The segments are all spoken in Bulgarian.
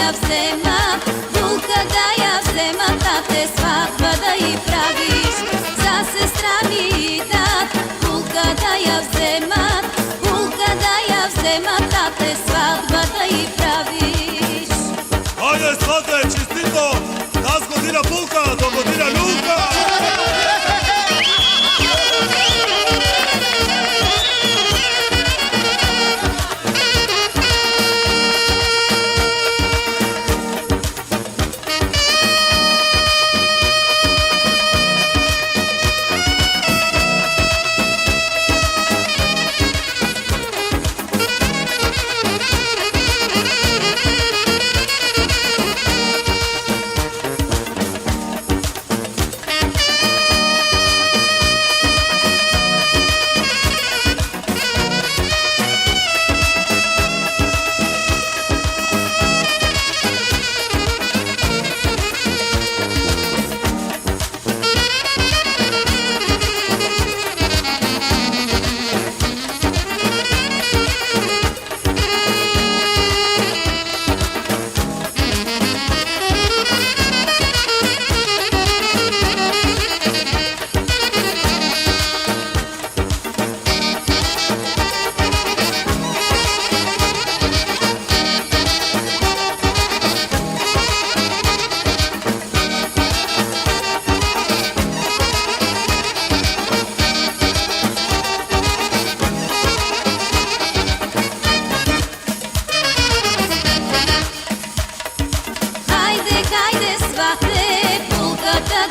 я взема, булка да я взема, тате сватба да и правиш. За сестра ми и тат, булка да я взема, булка да я взема, тате сватба да и правиш. Ajde, svate, čistito, nas godina bulka, do godina ljulka.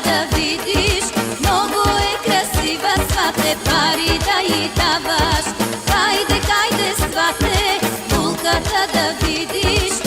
Да видиш, много е красива, свате, пари да й даваш. Хайде, хайде, свате, булката да видиш.